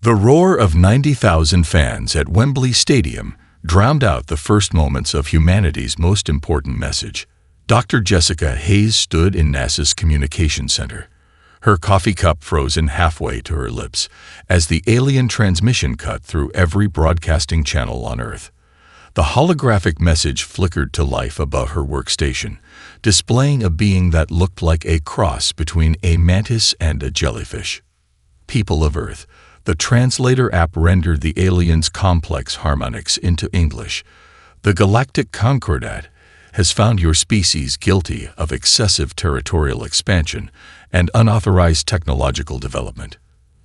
The roar of 90,000 fans at Wembley Stadium drowned out the first moments of humanity's most important message. Dr. Jessica Hayes stood in NASA's Communication Center, her coffee cup frozen halfway to her lips as the alien transmission cut through every broadcasting channel on Earth. The holographic message flickered to life above her workstation, displaying a being that looked like a cross between a mantis and a jellyfish. People of Earth, the translator app rendered the alien's complex harmonics into English. The Galactic Concordat has found your species guilty of excessive territorial expansion and unauthorized technological development.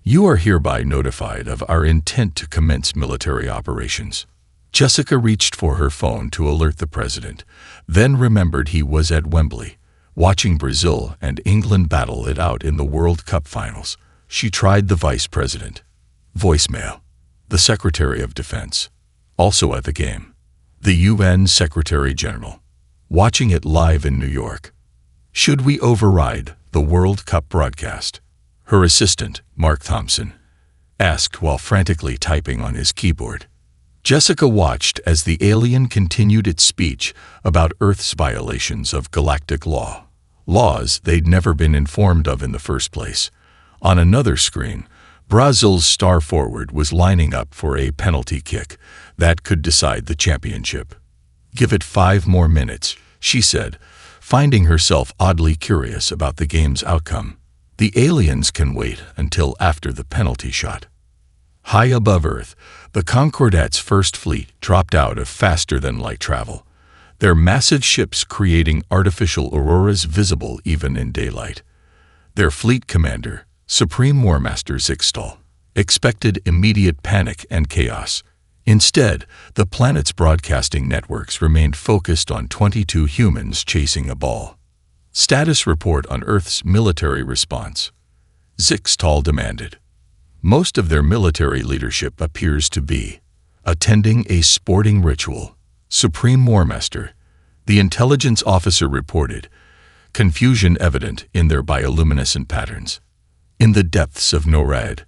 You are hereby notified of our intent to commence military operations. Jessica reached for her phone to alert the president, then remembered he was at Wembley, watching Brazil and England battle it out in the World Cup finals. She tried the vice president. Voicemail. The Secretary of Defense. Also at the game. The UN Secretary General. Watching it live in New York. Should we override the World Cup broadcast? Her assistant, Mark Thompson, asked while frantically typing on his keyboard. Jessica watched as the alien continued its speech about Earth's violations of galactic law, laws they'd never been informed of in the first place. On another screen, Brazil's star forward was lining up for a penalty kick that could decide the championship. "Give it 5 more minutes," she said, finding herself oddly curious about the game's outcome. The aliens can wait until after the penalty shot. High above Earth, the Concordat's first fleet dropped out of faster-than-light travel, their massive ships creating artificial auroras visible even in daylight. Their fleet commander, Supreme War Master Zixtal, expected immediate panic and chaos. Instead, the planet's broadcasting networks remained focused on 22 humans chasing a ball. Status report on Earth's military response. Zixtal demanded. Most of their military leadership appears to be attending a sporting ritual. Supreme War Master, the intelligence officer reported, confusion evident in their bioluminescent patterns. In the depths of NORAD,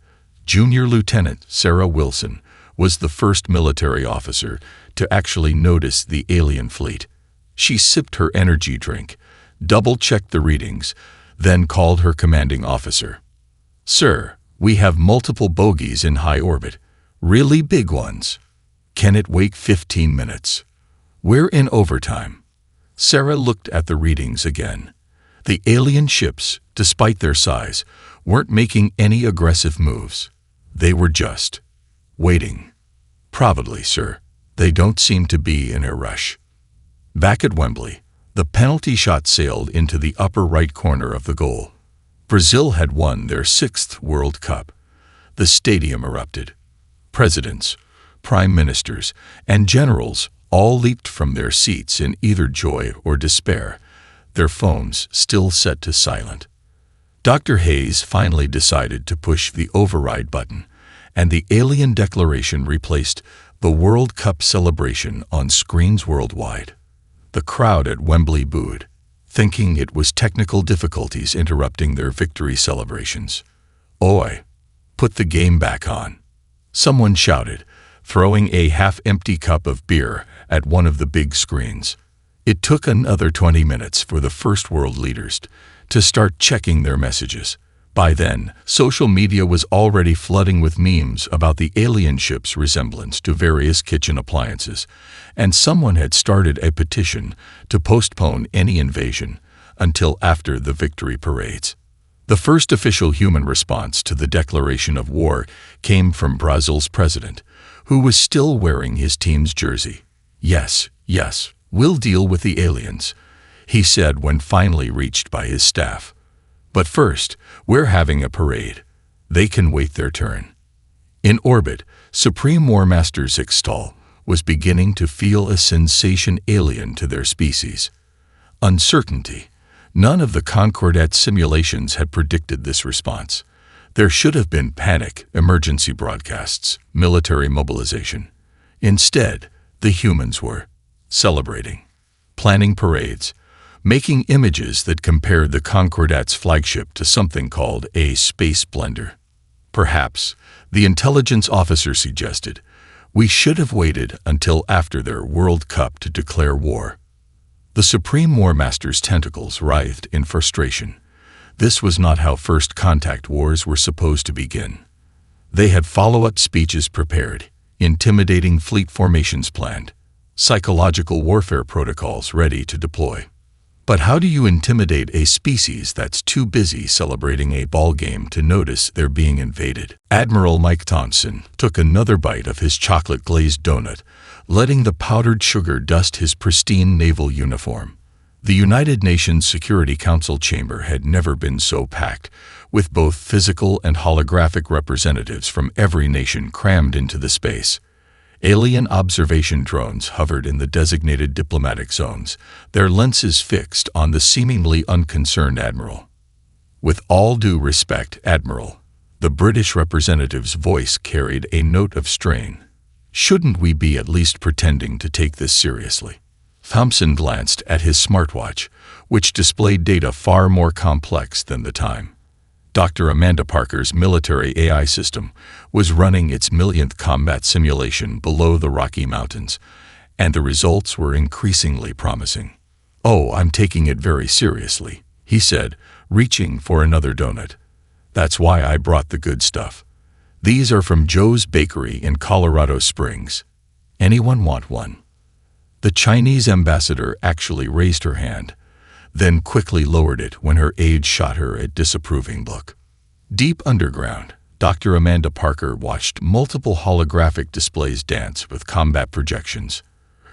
Junior Lieutenant Sarah Wilson was the first military officer to actually notice the alien fleet. She sipped her energy drink, double-checked the readings, then called her commanding officer. "Sir, we have multiple bogies in high orbit, really big ones. Can it wait 15 minutes? We're in overtime." Sarah looked at the readings again. The alien ships, despite their size, weren't making any aggressive moves. They were just waiting. "Probably, sir. They don't seem to be in a rush." Back at Wembley, the penalty shot sailed into the upper right corner of the goal. Brazil had won their 6th World Cup. The stadium erupted. Presidents, prime ministers, and generals all leaped from their seats in either joy or despair, their phones still set to silent. Dr. Hayes finally decided to push the override button, and the alien declaration replaced the World Cup celebration on screens worldwide. The crowd at Wembley booed, thinking it was technical difficulties interrupting their victory celebrations. "Oi, put the game back on," someone shouted, throwing a half-empty cup of beer at one of the big screens. It took another 20 minutes for the first world leaders to start checking their messages. By then, social media was already flooding with memes about the alien ship's resemblance to various kitchen appliances, and someone had started a petition to postpone any invasion until after the victory parades. The first official human response to the declaration of war came from Brazil's president, who was still wearing his team's jersey. Yes, we'll deal with the aliens," he said when finally reached by his staff. "But first, we're having a parade. They can wait their turn." In orbit, Supreme War Master Zixtal was beginning to feel a sensation alien to their species. Uncertainty. None of the Concordat simulations had predicted this response. There should have been panic, emergency broadcasts, military mobilization. Instead, the humans were celebrating, planning parades, making images that compared the Concordat's flagship to something called a space blender. Perhaps, the intelligence officer suggested, we should have waited until after their World Cup to declare war. The Supreme War Master's tentacles writhed in frustration. This was not how first contact wars were supposed to begin. They had follow-up speeches prepared, intimidating fleet formations planned, psychological warfare protocols ready to deploy. But how do you intimidate a species that's too busy celebrating a ball game to notice they're being invaded? Admiral Mike Thompson took another bite of his chocolate-glazed donut, letting the powdered sugar dust his pristine naval uniform. The United Nations Security Council chamber had never been so packed, with both physical and holographic representatives from every nation crammed into the space. Alien observation drones hovered in the designated diplomatic zones, their lenses fixed on the seemingly unconcerned Admiral. With all due respect, Admiral, the British representative's voice carried a note of strain. Shouldn't we be at least pretending to take this seriously? Thompson glanced at his smartwatch, which displayed data far more complex than the time. Dr. Amanda Parker's military AI system was running its millionth combat simulation below the Rocky Mountains, and the results were increasingly promising. "Oh, I'm taking it very seriously," he said, reaching for another donut. "That's why I brought the good stuff. These are from Joe's Bakery in Colorado Springs. Anyone want one?" The Chinese ambassador actually raised her hand, then quickly lowered it when her aide shot her a disapproving look. Deep underground, Dr. Amanda Parker watched multiple holographic displays dance with combat projections.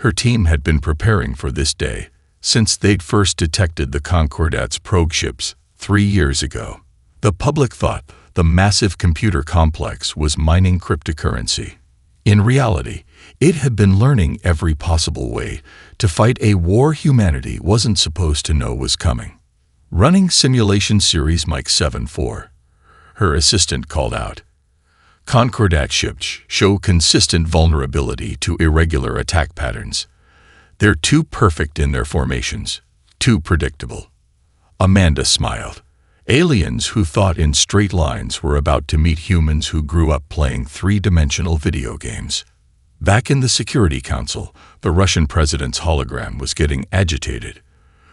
Her team had been preparing for this day since they'd first detected the Concordat's probe ships 3 years ago. The public thought the massive computer complex was mining cryptocurrency. In reality, it had been learning every possible way to fight a war humanity wasn't supposed to know was coming. "Running simulation series Mike 7-4, her assistant called out. "Concordat ships show consistent vulnerability to irregular attack patterns. They're too perfect in their formations, too predictable." Amanda smiled. Aliens who thought in straight lines were about to meet humans who grew up playing three-dimensional video games. Back in the Security Council, the Russian president's hologram was getting agitated.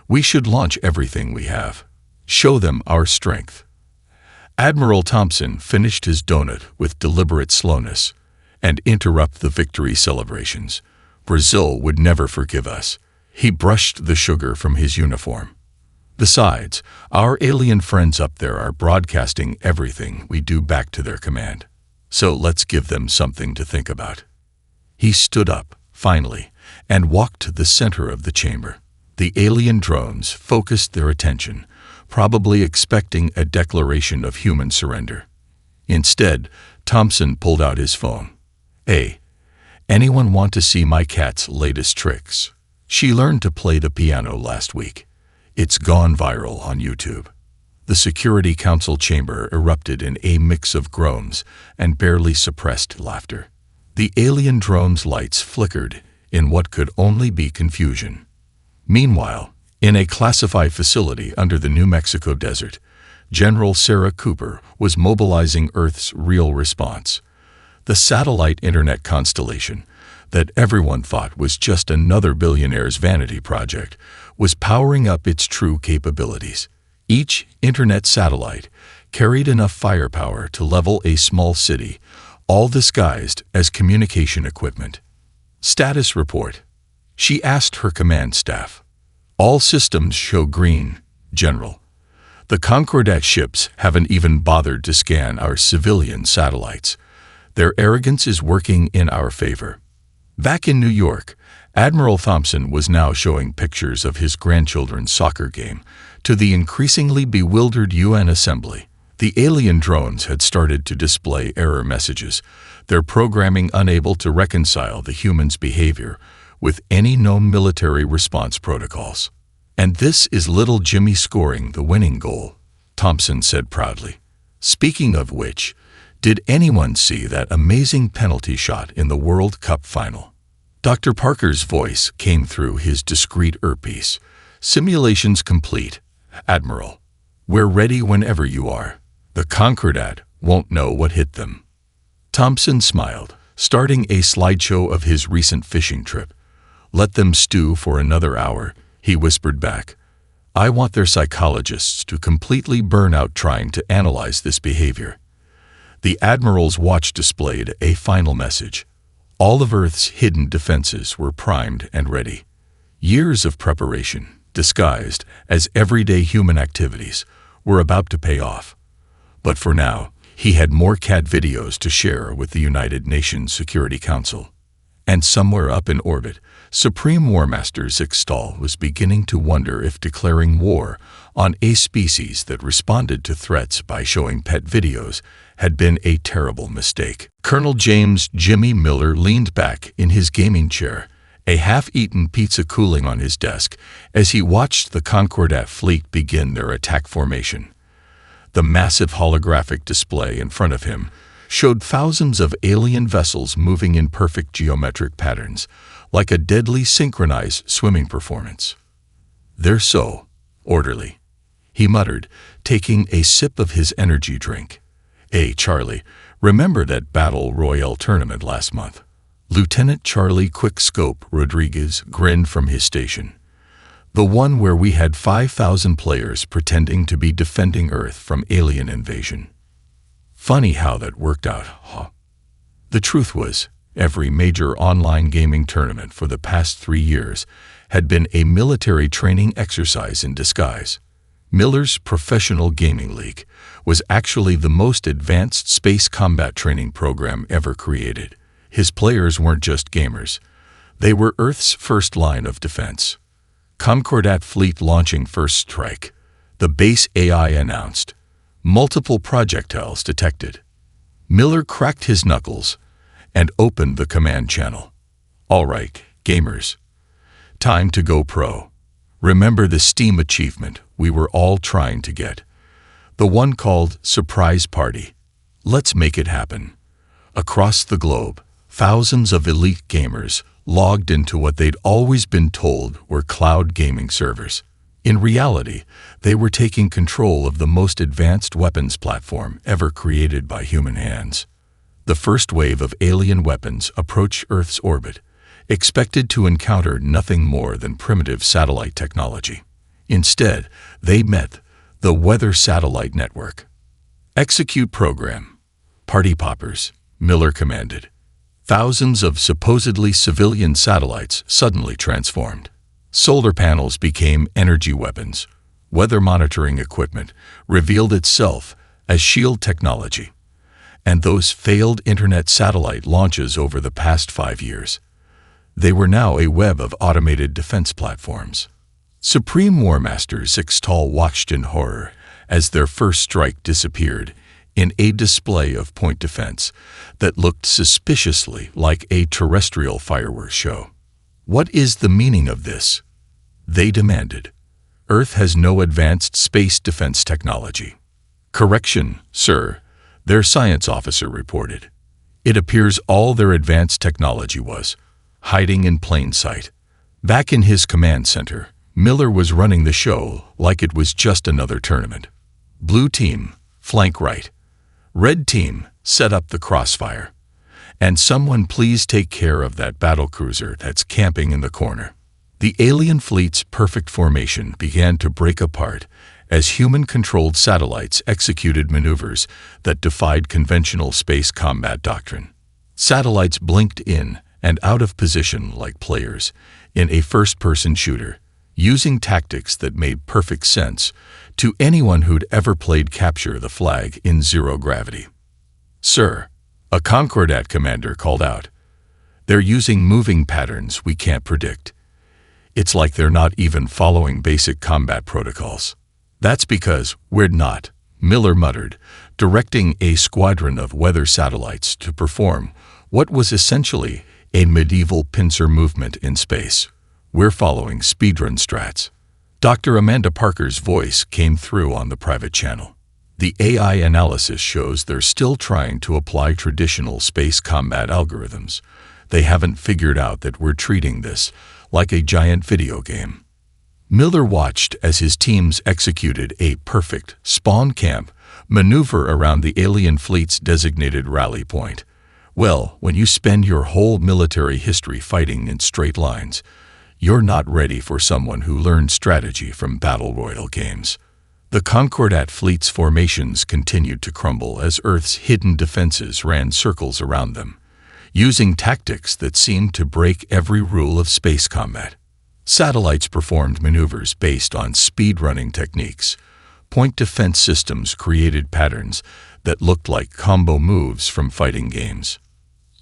"We should launch everything we have. Show them our strength." Admiral Thompson finished his donut with deliberate slowness and interrupted the victory celebrations. "Brazil would never forgive us." He brushed the sugar from his uniform. "Besides, our alien friends up there are broadcasting everything we do back to their command. So let's give them something to think about." He stood up, finally, and walked to the center of the chamber. The alien drones focused their attention, probably expecting a declaration of human surrender. Instead, Thompson pulled out his phone. "Hey, anyone want to see my cat's latest tricks? She learned to play the piano last week. It's gone viral on YouTube." The Security Council chamber erupted in a mix of groans and barely suppressed laughter. The alien drone's lights flickered in what could only be confusion. Meanwhile, in a classified facility under the New Mexico desert, General Sarah Cooper was mobilizing Earth's real response. The satellite internet constellation that everyone thought was just another billionaire's vanity project was powering up its true capabilities. Each internet satellite carried enough firepower to level a small city, all disguised as communication equipment. "Status report," she asked her command staff. "All systems show green, General. The Concordat ships haven't even bothered to scan our civilian satellites. Their arrogance is working in our favor." Back in New York, Admiral Thompson was now showing pictures of his grandchildren's soccer game to the increasingly bewildered UN Assembly. The alien drones had started to display error messages, their programming unable to reconcile the humans' behavior with any known military response protocols. "And this is little Jimmy scoring the winning goal," Thompson said proudly. "Speaking of which, did anyone see that amazing penalty shot in the World Cup final?" Dr. Parker's voice came through his discreet earpiece. "Simulations complete, Admiral. We're ready whenever you are." The Concordat won't know what hit them. Thompson smiled, starting a slideshow of his recent fishing trip. Let them stew for another hour, he whispered back. I want their psychologists to completely burn out trying to analyze this behavior. The Admiral's watch displayed a final message. All of Earth's hidden defenses were primed and ready. Years of preparation, disguised as everyday human activities, were about to pay off. But for now, he had more cat videos to share with the United Nations Security Council. And somewhere up in orbit, Supreme War Master Zixtal was beginning to wonder if declaring war on a species that responded to threats by showing pet videos had been a terrible mistake. Colonel James Jimmy Miller leaned back in his gaming chair, a half-eaten pizza cooling on his desk, as he watched the Concordat fleet begin their attack formation. The massive holographic display in front of him showed thousands of alien vessels moving in perfect geometric patterns, like a deadly synchronized swimming performance. They're so orderly, he muttered, taking a sip of his energy drink. Hey, Charlie, remember that Battle Royale tournament last month? Lieutenant Charlie Quickscope Rodriguez grinned from his station. The one where we had 5,000 players pretending to be defending Earth from alien invasion. Funny how that worked out, huh? The truth was, every major online gaming tournament for the past 3 years had been a military training exercise in disguise. Miller's Professional Gaming League was actually the most advanced space combat training program ever created. His players weren't just gamers. They were Earth's first line of defense. Concordat fleet launching first strike, the base AI announced. Multiple projectiles detected. Miller cracked his knuckles and opened the command channel. All right, gamers. Time to go pro. Remember the STEAM achievement we were all trying to get. The one called Surprise Party. Let's make it happen. Across the globe, thousands of elite gamers logged into what they'd always been told were cloud gaming servers. In reality, they were taking control of the most advanced weapons platform ever created by human hands. The first wave of alien weapons approached Earth's orbit, expected to encounter nothing more than primitive satellite technology. Instead, they met the Weather Satellite Network. Execute program. Party poppers, Miller commanded. Thousands of supposedly civilian satellites suddenly transformed. Solar panels became energy weapons. Weather monitoring equipment revealed itself as shield technology. And those failed internet satellite launches over the past 5 years. They were now a web of automated defense platforms. Supreme War Master Zixtal watched in horror as their first strike disappeared in a display of point defense that looked suspiciously like a terrestrial fireworks show. What is the meaning of this? They demanded. Earth has no advanced space defense technology. Correction, sir, their science officer reported. It appears all their advanced technology was hiding in plain sight. Back in his command center, Miller was running the show like it was just another tournament. Blue team, flank right. Red team, set up the crossfire. And someone please take care of that battlecruiser that's camping in the corner. The alien fleet's perfect formation began to break apart as human-controlled satellites executed maneuvers that defied conventional space combat doctrine. Satellites blinked in and out of position like players in a first-person shooter, using tactics that made perfect sense to anyone who'd ever played Capture the Flag in zero gravity. Sir, a Concordat commander called out. They're using moving patterns we can't predict. It's like they're not even following basic combat protocols. That's because we're not, Miller muttered, directing a squadron of weather satellites to perform what was essentially a medieval pincer movement in space. We're following speedrun strats. Dr. Amanda Parker's voice came through on the private channel. The AI analysis shows they're still trying to apply traditional space combat algorithms. They haven't figured out that we're treating this like a giant video game. Miller watched as his teams executed a perfect spawn camp maneuver around the alien fleet's designated rally point. Well, when you spend your whole military history fighting in straight lines, you're not ready for someone who learned strategy from battle royale games. The Concordat fleet's formations continued to crumble as Earth's hidden defenses ran circles around them, using tactics that seemed to break every rule of space combat. Satellites performed maneuvers based on speedrunning techniques. Point defense systems created patterns that looked like combo moves from fighting games.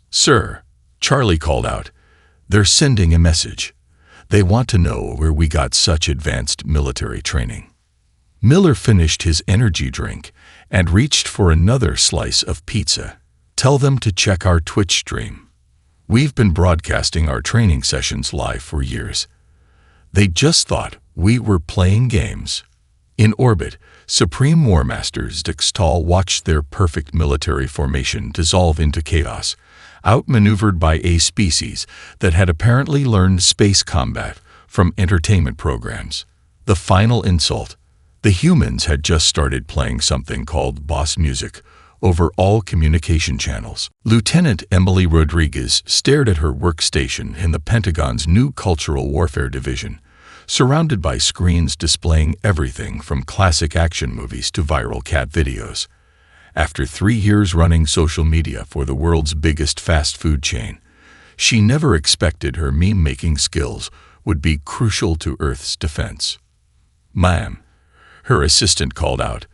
"Sir," Charlie called out, "they're sending a message. They want to know where we got such advanced military training." Miller finished his energy drink and reached for another slice of pizza. "Tell them to check our Twitch stream. We've been broadcasting our training sessions live for years. They just thought we were playing games." In orbit, Supreme War Masters Dixtal watched their perfect military formation dissolve into chaos, outmaneuvered by a species that had apparently learned space combat from entertainment programs. The final insult: the humans had just started playing something called boss music over all communication channels. Lieutenant Emily Rodriguez stared at her workstation in the Pentagon's new Cultural Warfare Division, surrounded by screens displaying everything from classic action movies to viral cat videos. After 3 years running social media for the world's biggest fast food chain, she never expected her meme-making skills would be crucial to Earth's defense. "Ma'am," her assistant called out,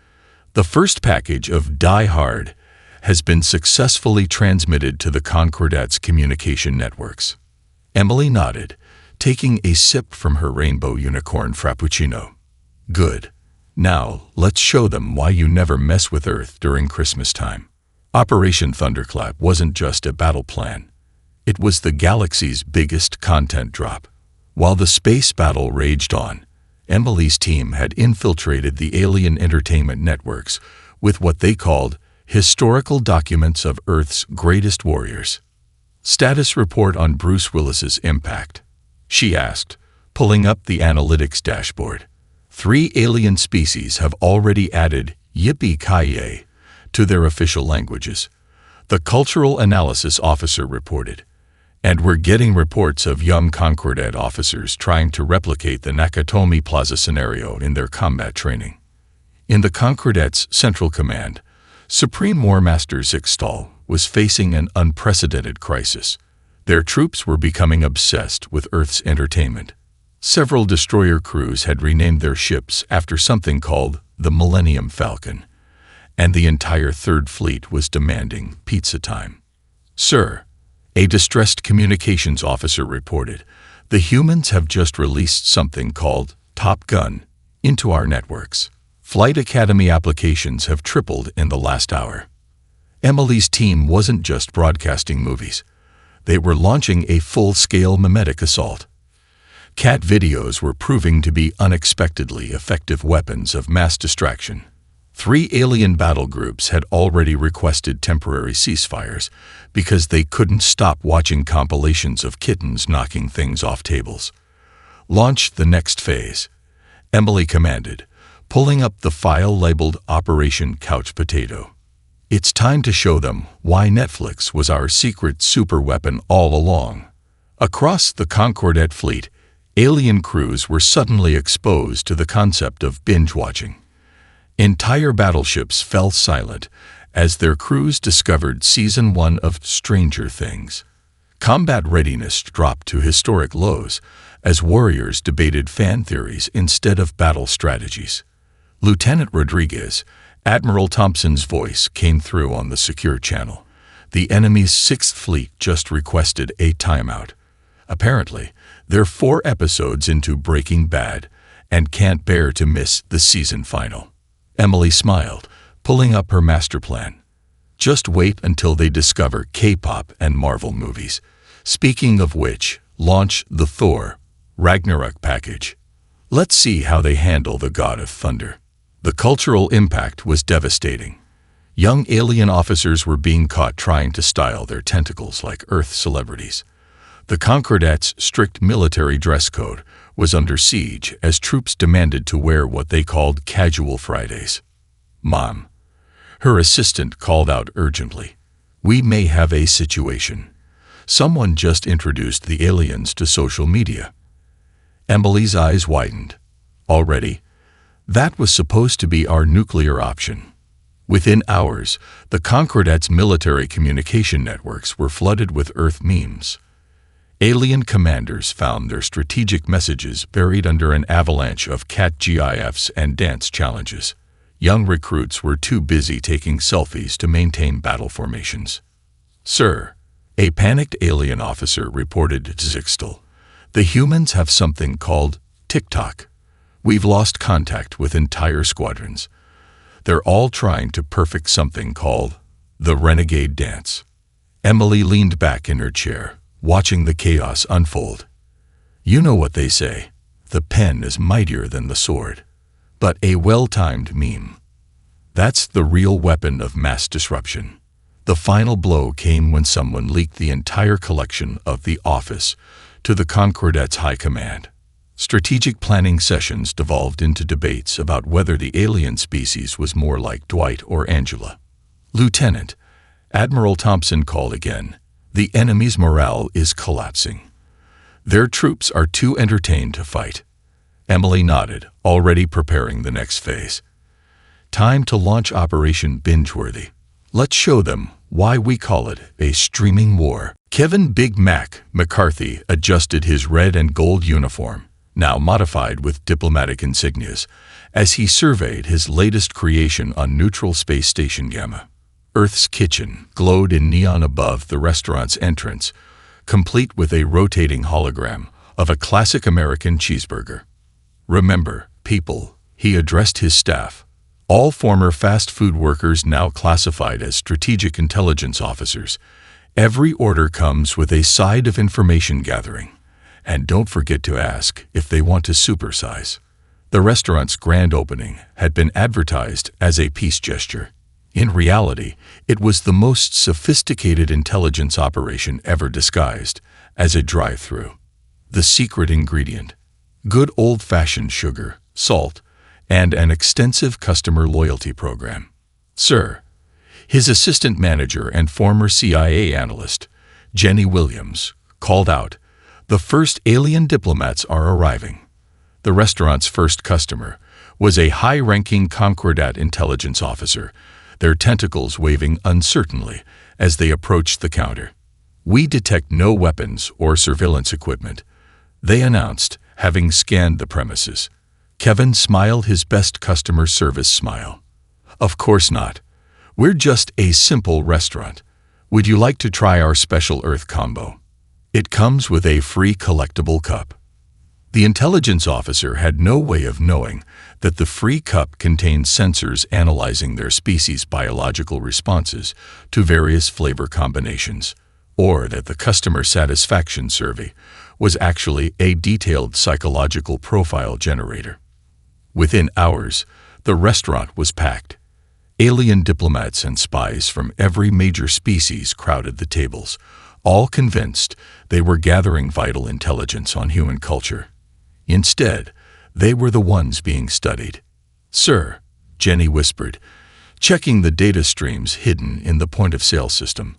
"the first package of Die Hard has been successfully transmitted to the Concordat's communication networks." Emily nodded, taking a sip from her rainbow unicorn frappuccino. "Good. Now, let's show them why you never mess with Earth during Christmas time." Operation Thunderclap wasn't just a battle plan. It was the galaxy's biggest content drop. While the space battle raged on, Emily's team had infiltrated the alien entertainment networks with what they called historical documents of Earth's greatest warriors. "Status report on Bruce Willis's impact," she asked, pulling up the analytics dashboard. 3 alien species have already added yippee-ki-yay to their official languages, the cultural analysis officer reported. "And we're getting reports of young Concordat officers trying to replicate the Nakatomi Plaza scenario in their combat training." In the Concordat's Central Command, Supreme War Master Zixtal was facing an unprecedented crisis. Their troops were becoming obsessed with Earth's entertainment. Several destroyer crews had renamed their ships after something called the Millennium Falcon, and the entire Third Fleet was demanding pizza time. "Sir," a distressed communications officer reported, "the humans have just released something called Top Gun into our networks. Flight Academy applications have tripled in the last hour." Emily's team wasn't just broadcasting movies. They were launching a full-scale mimetic assault. Cat videos were proving to be unexpectedly effective weapons of mass distraction. 3 alien battle groups had already requested temporary ceasefires because they couldn't stop watching compilations of kittens knocking things off tables. "Launch the next phase," Emily commanded, pulling up the file labeled Operation Couch Potato. "It's time to show them why Netflix was our secret superweapon all along." Across the Concordat fleet, alien crews were suddenly exposed to the concept of binge-watching. Entire battleships fell silent as their crews discovered Season 1 of Stranger Things. Combat readiness dropped to historic lows as warriors debated fan theories instead of battle strategies. Lieutenant Rodriguez, Admiral Thompson's voice came through on the secure channel. The enemy's 6th Fleet just requested a timeout. Apparently, they're 4 episodes into Breaking Bad and can't bear to miss the season final. Emily smiled, pulling up her master plan. "Just wait until they discover K-pop and Marvel movies. Speaking of which, launch the Thor Ragnarok package. Let's see how they handle the God of Thunder." The cultural impact was devastating. Young alien officers were being caught trying to style their tentacles like Earth celebrities. The Concordat's strict military dress code was under siege as troops demanded to wear what they called casual Fridays. "Mom," her assistant called out urgently, "we may have a situation. Someone just introduced the aliens to social media." Emily's eyes widened. Already? That was supposed to be our nuclear option. Within hours, the Concordats' military communication networks were flooded with Earth memes. Alien commanders found their strategic messages buried under an avalanche of cat GIFs and dance challenges. Young recruits were too busy taking selfies to maintain battle formations. "Sir," a panicked alien officer reported to Zixtel, "the humans have something called TikTok. We've lost contact with entire squadrons. They're all trying to perfect something called the Renegade Dance." Emily leaned back in her chair, watching the chaos unfold. "You know what they say, the pen is mightier than the sword." But a well-timed meme. That's the real weapon of mass disruption. The final blow came when someone leaked the entire collection of The Office to the Concordats' high command. Strategic planning sessions devolved into debates about whether the alien species was more like Dwight or Angela. "Lieutenant," Admiral Thompson called again, "the enemy's morale is collapsing. Their troops are too entertained to fight." Emily nodded, already preparing the next phase. "Time to launch Operation Bingeworthy. Let's show them why we call it a streaming war." Kevin "Big Mac" McCarthy adjusted his red and gold uniform, now modified with diplomatic insignias, as he surveyed his latest creation on neutral space station Gamma. Earth's kitchen glowed in neon above the restaurant's entrance, complete with a rotating hologram of a classic American cheeseburger. "Remember, people," he addressed his staff, all former fast food workers now classified as strategic intelligence officers. "Every order comes with a side of information gathering. And don't forget to ask if they want to supersize." The restaurant's grand opening had been advertised as a peace gesture. In reality, it was the most sophisticated intelligence operation ever disguised as a drive-through. The secret ingredient: good old-fashioned sugar, salt, and an extensive customer loyalty program. "Sir," his assistant manager and former CIA analyst, Jenny Williams, called out, "the first alien diplomats are arriving." The restaurant's first customer was a high-ranking Concordat intelligence officer, their tentacles waving uncertainly as they approached the counter. "We detect no weapons or surveillance equipment," they announced, having scanned the premises. Kevin smiled his best customer service smile. "Of course not. We're just a simple restaurant. Would you like to try our special Earth combo? It comes with a free collectible cup." The intelligence officer had no way of knowing that the free cup contained sensors analyzing their species' biological responses to various flavor combinations, or that the customer satisfaction survey was actually a detailed psychological profile generator. Within hours, the restaurant was packed. Alien diplomats and spies from every major species crowded the tables, all convinced they were gathering vital intelligence on human culture. Instead, they were the ones being studied. "Sir," Jenny whispered, checking the data streams hidden in the point-of-sale system,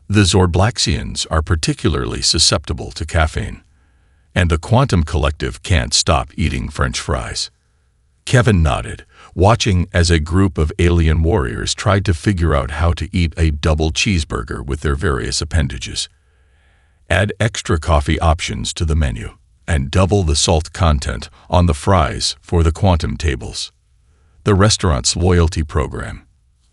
"the Zorblaxians are particularly susceptible to caffeine, and the Quantum Collective can't stop eating French fries." Kevin nodded, watching as a group of alien warriors tried to figure out how to eat a double cheeseburger with their various appendages. Add extra coffee options to the menu, and double the salt content on the fries for the quantum tables. The restaurant's loyalty program,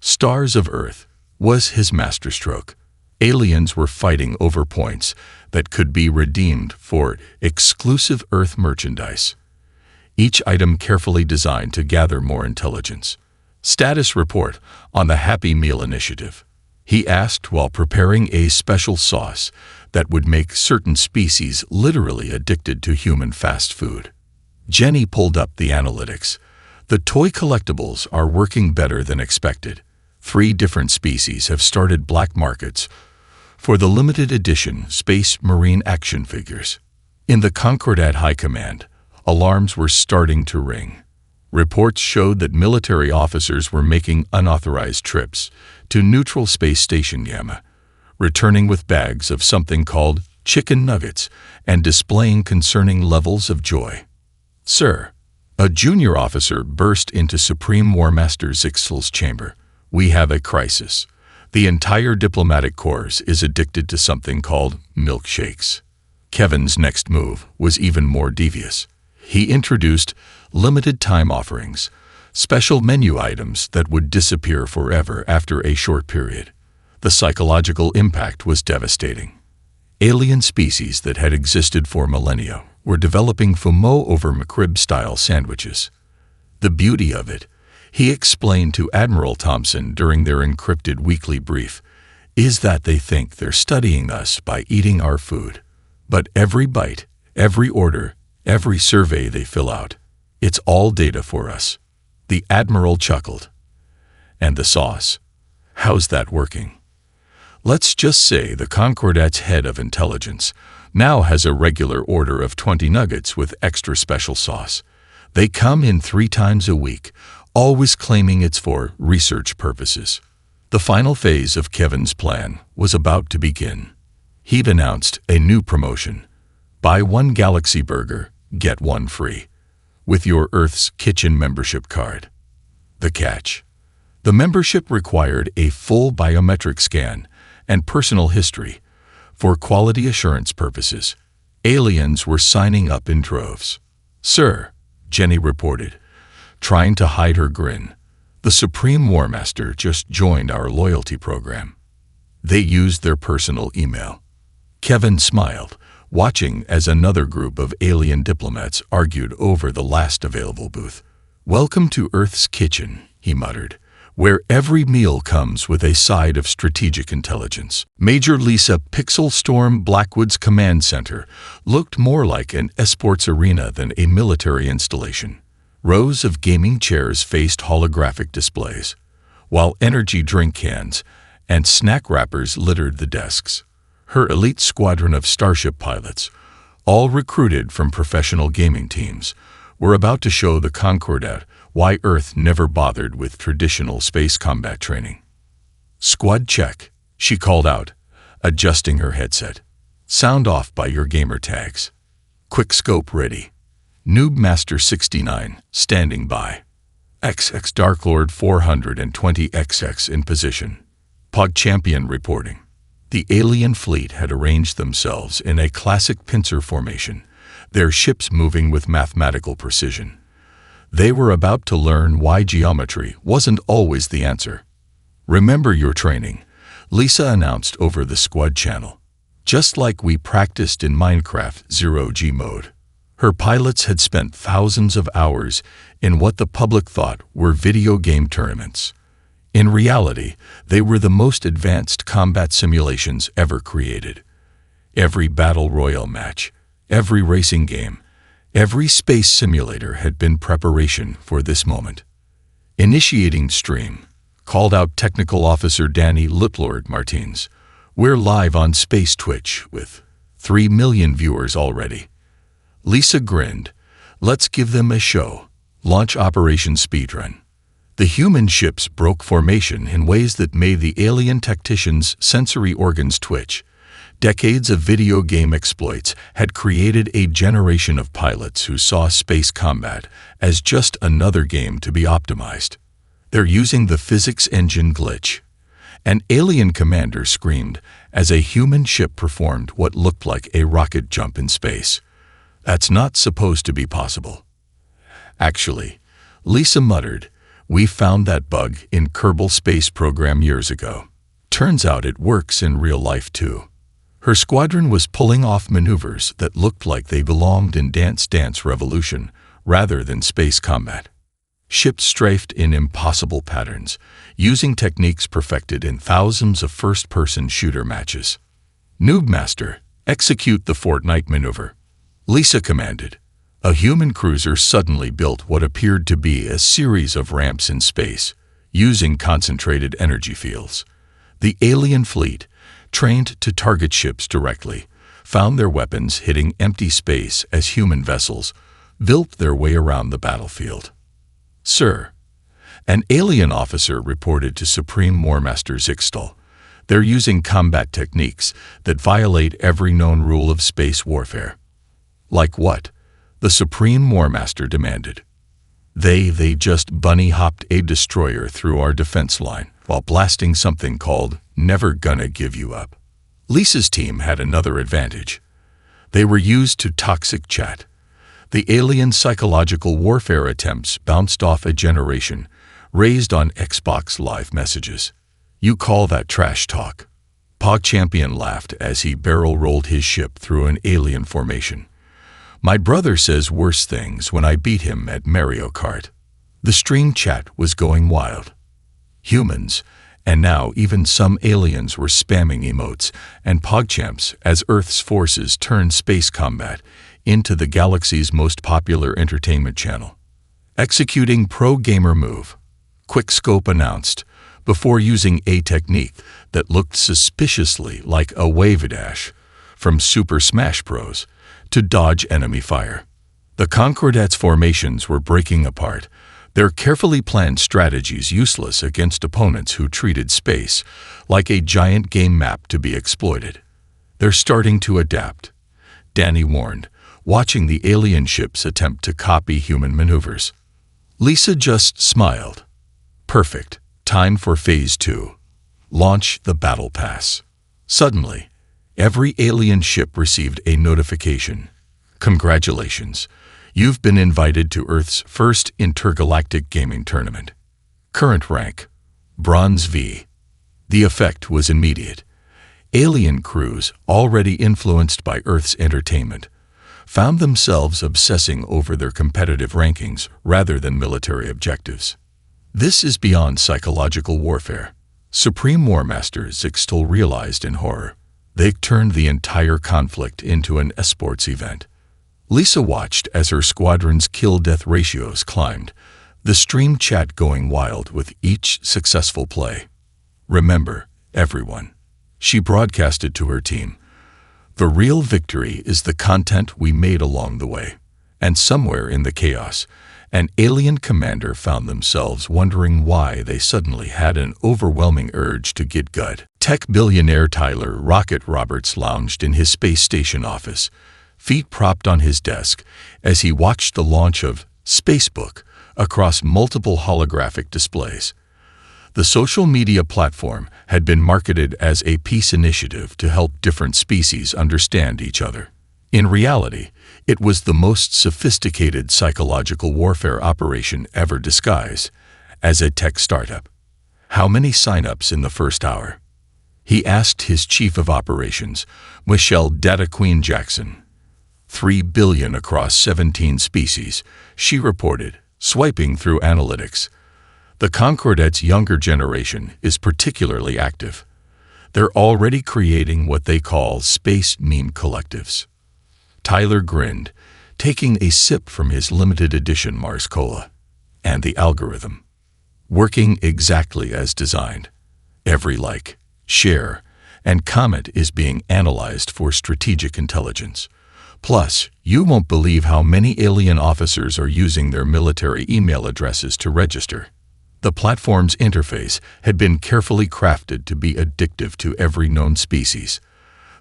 Stars of Earth, was his masterstroke. Aliens were fighting over points that could be redeemed for exclusive Earth merchandise, each item carefully designed to gather more intelligence. "Status report on the Happy Meal initiative," he asked while preparing a special sauce that would make certain species literally addicted to human fast food. Jenny pulled up the analytics. "The toy collectibles are working better than expected. 3 different species have started black markets for the limited edition Space Marine action figures." In the Concordat High Command, Alarms were starting to ring. Reports showed that military officers were making unauthorized trips to neutral space station Gamma, returning with bags of something called chicken nuggets and displaying concerning levels of joy. "Sir," a junior officer burst into Supreme War Master Zixel's chamber, "we have a crisis. The entire diplomatic corps is addicted to something called milkshakes." Kevin's next move was even more devious. He introduced limited-time offerings, special menu items that would disappear forever after a short period. The psychological impact was devastating. Alien species that had existed for millennia were developing Fumo over McRib-style sandwiches. The beauty of it, he explained to Admiral Thompson during their encrypted weekly brief, is that they think they're studying us by eating our food. But every bite, every order, every survey they fill out, it's all data for us. The Admiral chuckled. And the sauce? How's that working? Let's just say the Concordat's head of intelligence now has a regular order of 20 nuggets with extra special sauce. They come in 3 times a week, always claiming it's for research purposes. The final phase of Kevin's plan was about to begin. He'd announced a new promotion. Buy 1 Galaxy Burger, get 1 free, with your Earth's Kitchen membership card. The catch: the membership required a full biometric scan and personal history. For quality assurance purposes, aliens were signing up in droves. "Sir," Jenny reported, trying to hide her grin, "the Supreme War Master just joined our loyalty program." They used their personal email. Kevin smiled, watching as another group of alien diplomats argued over the last available booth. "Welcome to Earth's Kitchen," he muttered, "where every meal comes with a side of strategic intelligence." Major Lisa Pixel Storm Blackwood's command center looked more like an esports arena than a military installation. Rows of gaming chairs faced holographic displays, while energy drink cans and snack wrappers littered the desks. Her elite squadron of Starship pilots, all recruited from professional gaming teams, were about to show the Concordat why Earth never bothered with traditional space combat training. "Squad check," she called out, adjusting her headset. "Sound off by your gamer tags. Quick scope ready. Noob Master 69, standing by. XX Darklord 420XX in position. Pog Champion reporting." The alien fleet had arranged themselves in a classic pincer formation, their ships moving with mathematical precision. They were about to learn why geometry wasn't always the answer. "Remember your training," Lisa announced over the squad channel. "Just like we practiced in Minecraft Zero-G mode." Her pilots had spent thousands of hours in what the public thought were video game tournaments. In reality, they were the most advanced combat simulations ever created. Every battle royale match, every racing game, every space simulator had been preparation for this moment. "Initiating stream," called out Technical Officer Danny Litlord Martins. "We're live on Space Twitch with 3 million viewers already." Lisa grinned. "Let's give them a show. Launch Operation Speedrun." The human ships broke formation in ways that made the alien tacticians' sensory organs twitch. Decades of video game exploits had created a generation of pilots who saw space combat as just another game to be optimized. "They're using the physics engine glitch." An alien commander screamed as a human ship performed what looked like a rocket jump in space. "That's not supposed to be possible." "Actually," Lisa muttered, "we found that bug in Kerbal Space Program years ago. Turns out it works in real life too." Her squadron was pulling off maneuvers that looked like they belonged in Dance Dance Revolution rather than space combat. Ships strafed in impossible patterns, using techniques perfected in thousands of first-person shooter matches. "Noob Master, execute the Fortnite maneuver," Lisa commanded. A human cruiser suddenly built what appeared to be a series of ramps in space, using concentrated energy fields. The alien fleet, trained to target ships directly, found their weapons hitting empty space as human vessels, built their way around the battlefield. "Sir," an alien officer reported to Supreme Warmaster Zixtal, "they're using combat techniques that violate every known rule of space warfare." "Like what?" the Supreme Warmaster demanded. They just bunny-hopped a destroyer through our defense line while blasting something called Never Gonna Give You Up. Lisa's team had another advantage. They were used to toxic chat. The alien psychological warfare attempts bounced off a generation, raised on Xbox Live messages. "You call that trash talk?" PogChampion laughed as he barrel-rolled his ship through an alien formation. "My brother says worse things when I beat him at Mario Kart." The stream chat was going wild. Humans, and now even some aliens, were spamming emotes and PogChamps as Earth's forces turned space combat into the galaxy's most popular entertainment channel. "Executing pro gamer move," Quickscope announced, before using a technique that looked suspiciously like a wave dash from Super Smash Bros. To dodge enemy fire. The Concordat's formations were breaking apart, their carefully planned strategies useless against opponents who treated space like a giant game map to be exploited. "They're starting to adapt," Danny warned, watching the alien ships attempt to copy human maneuvers. Lisa just smiled. "Perfect. Time for Phase 2. Launch the Battle Pass." Suddenly, every alien ship received a notification. "Congratulations. You've been invited to Earth's first intergalactic gaming tournament. Current rank, Bronze V." The effect was immediate. Alien crews, already influenced by Earth's entertainment, found themselves obsessing over their competitive rankings rather than military objectives. This is beyond psychological warfare. Supreme Warmaster Zixtal realized in horror. They turned the entire conflict into an esports event. Lisa watched as her squadron's kill-death ratios climbed, the stream chat going wild with each successful play. "Remember, everyone," she broadcasted to her team, "the real victory is the content we made along the way." And somewhere in the chaos, an alien commander found themselves wondering why they suddenly had an overwhelming urge to get gut. Tech billionaire Tyler Rocket Roberts lounged in his space station office, feet propped on his desk, as he watched the launch of Spacebook across multiple holographic displays. The social media platform had been marketed as a peace initiative to help different species understand each other. In reality, it was the most sophisticated psychological warfare operation ever disguised as a tech startup. "How many sign-ups in the first hour?" he asked his chief of operations, Michelle Data Queen Jackson. 3 billion across 17 species, she reported, swiping through analytics. The Concordat's younger generation is particularly active. They're already creating what they call space meme collectives. Tyler grinned, taking a sip from his limited edition Mars Cola. "And the algorithm? Working exactly as designed. Every like, share, and comment is being analyzed for strategic intelligence. Plus, you won't believe how many alien officers are using their military email addresses to register." The platform's interface had been carefully crafted to be addictive to every known species.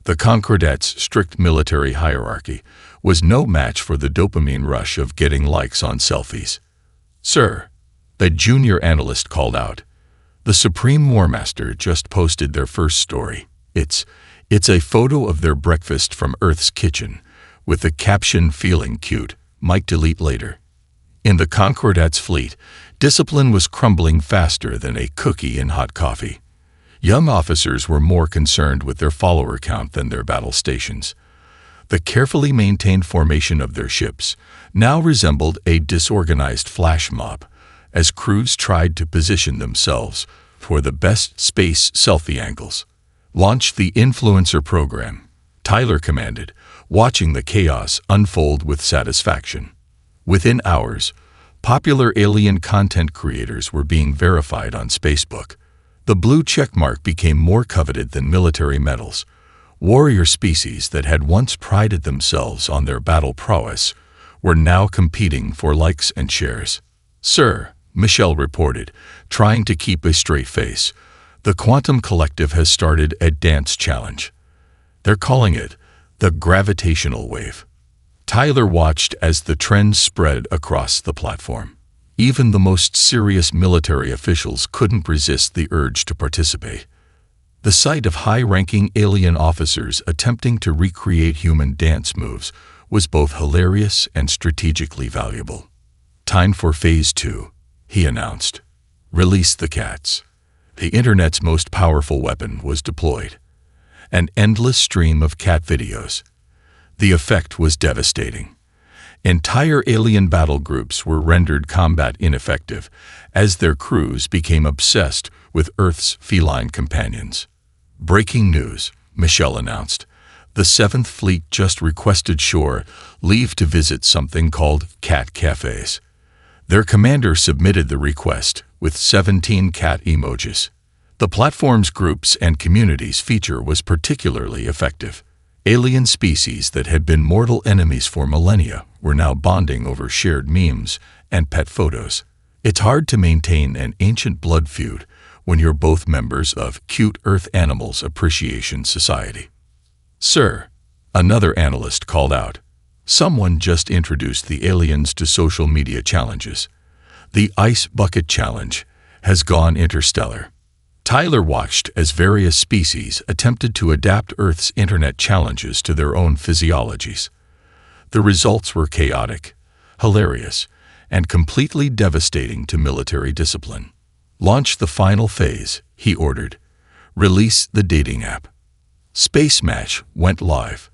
The Concordat's strict military hierarchy was no match for the dopamine rush of getting likes on selfies. "Sir," a junior analyst called out, "the Supreme Warmaster just posted their first story. It's a photo of their breakfast from Earth's kitchen, with the caption feeling cute, might delete later." In the Concordat's fleet, discipline was crumbling faster than a cookie in hot coffee. Young officers were more concerned with their follower count than their battle stations. The carefully maintained formation of their ships now resembled a disorganized flash mob, as crews tried to position themselves for the best space selfie angles. "Launch the influencer program," Tyler commanded, watching the chaos unfold with satisfaction. Within hours, popular alien content creators were being verified on Spacebook. The blue checkmark became more coveted than military medals. Warrior species that had once prided themselves on their battle prowess were now competing for likes and shares. "Sir," Michelle reported, trying to keep a straight face, "the Quantum Collective has started a dance challenge. They're calling it the gravitational wave." Tyler watched as the trend spread across the platform. Even the most serious military officials couldn't resist the urge to participate. The sight of high-ranking alien officers attempting to recreate human dance moves was both hilarious and strategically valuable. "Time for Phase 2, he announced. "Release the cats." The internet's most powerful weapon was deployed. An endless stream of cat videos. The effect was devastating. Entire alien battle groups were rendered combat ineffective as their crews became obsessed with Earth's feline companions. "Breaking news," Michelle announced. "The 7th Fleet just requested shore leave to visit something called cat cafes." Their commander submitted the request with 17 cat emojis. The platform's groups and communities feature was particularly effective. Alien species that had been mortal enemies for millennia were now bonding over shared memes and pet photos. It's hard to maintain an ancient blood feud when you're both members of Cute Earth Animals Appreciation Society. "Sir," another analyst called out, "someone just introduced the aliens to social media challenges. The Ice Bucket Challenge has gone interstellar." Tyler watched as various species attempted to adapt Earth's internet challenges to their own physiologies. The results were chaotic, hilarious, and completely devastating to military discipline. "Launch the final phase," he ordered. "Release the dating app." Space Match went live,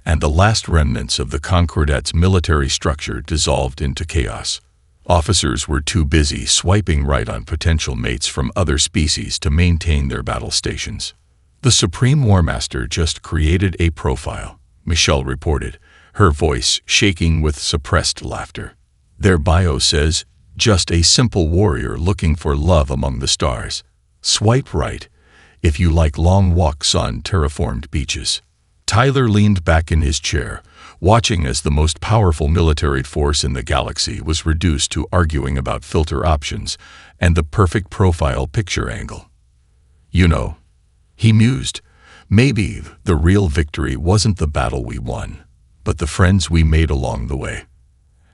and the last remnants of the Concordat's military structure dissolved into chaos. Officers were too busy swiping right on potential mates from other species to maintain their battle stations. "The Supreme War Master just created a profile," Michelle reported, her voice shaking with suppressed laughter. "Their bio says, 'Just a simple warrior looking for love among the stars. Swipe right if you like long walks on terraformed beaches.'" Tyler leaned back in his chair, watching as the most powerful military force in the galaxy was reduced to arguing about filter options and the perfect profile picture angle. "You know," he mused, "maybe the real victory wasn't the battle we won, but the friends we made along the way."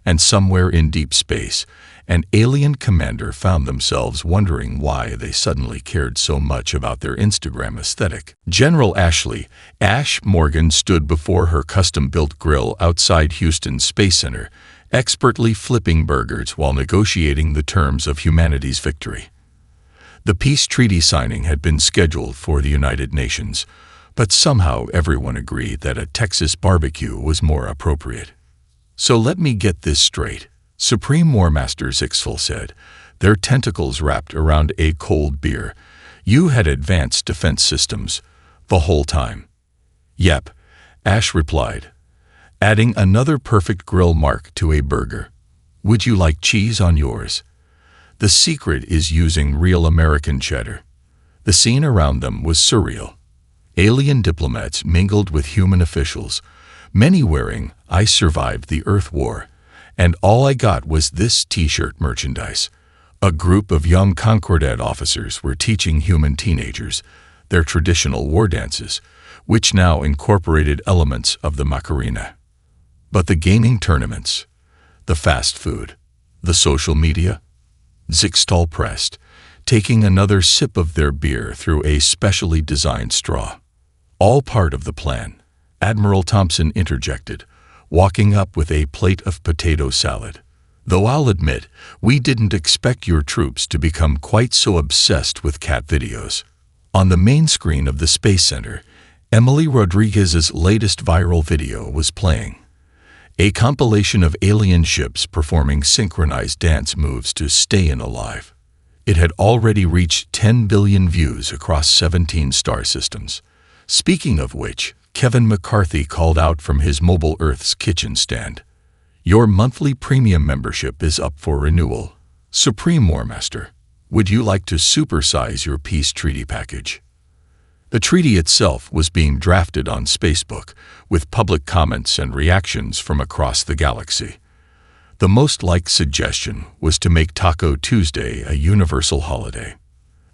And somewhere in deep space, an alien commander found themselves wondering why they suddenly cared so much about their Instagram aesthetic. General Ash Morgan stood before her custom-built grill outside Houston Space Center, expertly flipping burgers while negotiating the terms of humanity's victory. The peace treaty signing had been scheduled for the United Nations, but somehow everyone agreed that a Texas barbecue was more appropriate. "So let me get this straight," Supreme War Master Zixful said, their tentacles wrapped around a cold beer. "You had advanced defense systems the whole time." "Yep," Ash replied, adding another perfect grill mark to a burger. "Would you like cheese on yours?" The secret is using real American cheddar. The scene around them was surreal. Alien diplomats mingled with human officials, many wearing "I survived the Earth War, and all I got was this t-shirt" merchandise. A group of young Concordat officers were teaching human teenagers their traditional war dances, which now incorporated elements of the Macarena. But the gaming tournaments, the fast food, the social media? Zixtal pressed, taking another sip of their beer through a specially designed straw. "All part of the plan," Admiral Thompson interjected, walking up with a plate of potato salad. "Though I'll admit, we didn't expect your troops to become quite so obsessed with cat videos." On the main screen of the Space Center, Emily Rodriguez's latest viral video was playing. A compilation of alien ships performing synchronized dance moves to stay alive. It had already reached 10 billion views across 17 star systems. Speaking of which, Kevin McCarthy called out from his mobile Earth's kitchen stand, "Your monthly premium membership is up for renewal. Supreme War Master, would you like to supersize your peace treaty package?" The treaty itself was being drafted on Facebook, with public comments and reactions from across the galaxy. The most liked suggestion was to make Taco Tuesday a universal holiday.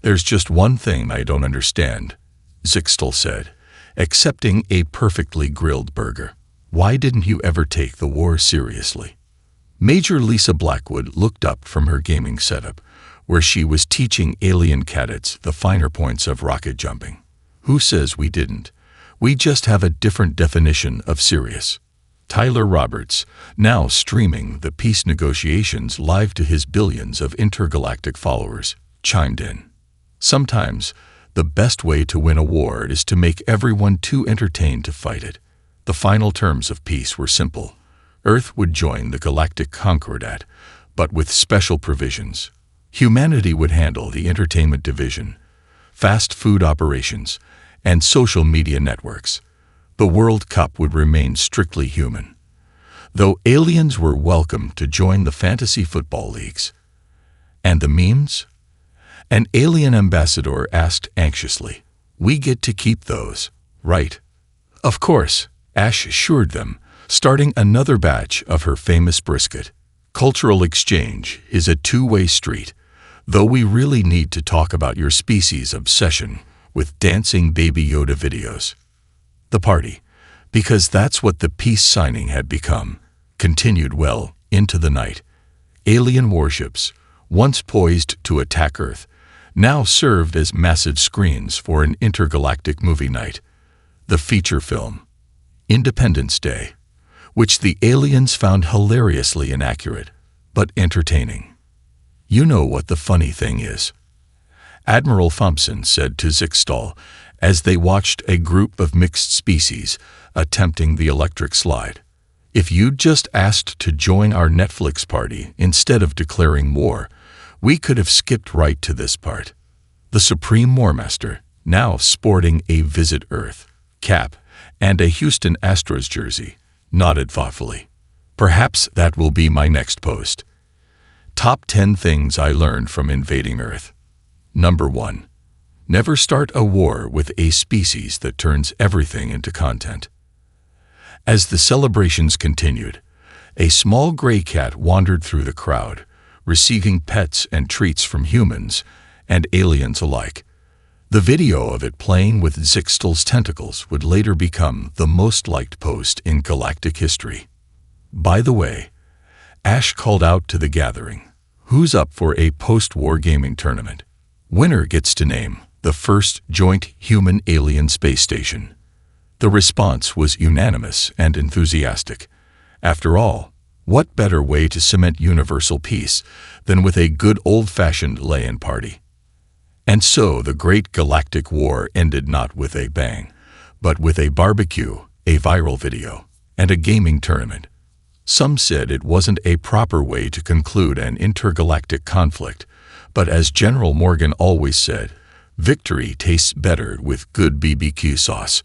"There's just one thing I don't understand," Zixtel said, accepting a perfectly grilled burger. "Why didn't you ever take the war seriously?" Major Lisa Blackwood looked up from her gaming setup, where she was teaching alien cadets the finer points of rocket jumping. "Who says we didn't? We just have a different definition of serious." Tyler Roberts, now streaming the peace negotiations live to his billions of intergalactic followers, chimed in. "Sometimes, the best way to win a war is to make everyone too entertained to fight it." The final terms of peace were simple. Earth would join the Galactic Concordat, but with special provisions. Humanity would handle the entertainment division, fast food operations, and social media networks. The World Cup would remain strictly human, though aliens were welcome to join the fantasy football leagues. "And the memes?" An alien ambassador asked anxiously. "We get to keep those, right?" "Of course," Ash assured them, starting another batch of her famous brisket. "Cultural exchange is a two-way street, though we really need to talk about your species' obsession with dancing Baby Yoda videos." The party, because that's what the peace signing had become, continued well into the night. Alien warships, once poised to attack Earth, now served as massive screens for an intergalactic movie night. The feature film, Independence Day, which the aliens found hilariously inaccurate, but entertaining. "You know what the funny thing is," Admiral Thompson said to Zixtal as they watched a group of mixed species attempting the electric slide. "If you'd just asked to join our Netflix party instead of declaring war, we could have skipped right to this part." The Supreme Warmaster, now sporting a Visit Earth cap and a Houston Astros jersey, nodded thoughtfully. "Perhaps that will be my next post. Top 10 things I learned from invading Earth. Number 1. Never start a war with a species that turns everything into content." As the celebrations continued, a small gray cat wandered through the crowd, receiving pets and treats from humans and aliens alike. The video of it playing with Zixtal's tentacles would later become the most liked post in galactic history. By the way, Ash called out to the gathering, "Who's up for a post-war gaming tournament? Winner gets to name the first joint human-alien space station." The response was unanimous and enthusiastic. After all, what better way to cement universal peace than with a good old-fashioned lay-in party? And so the Great Galactic War ended not with a bang, but with a barbecue, a viral video, and a gaming tournament. Some said it wasn't a proper way to conclude an intergalactic conflict, but as General Morgan always said, victory tastes better with good BBQ sauce.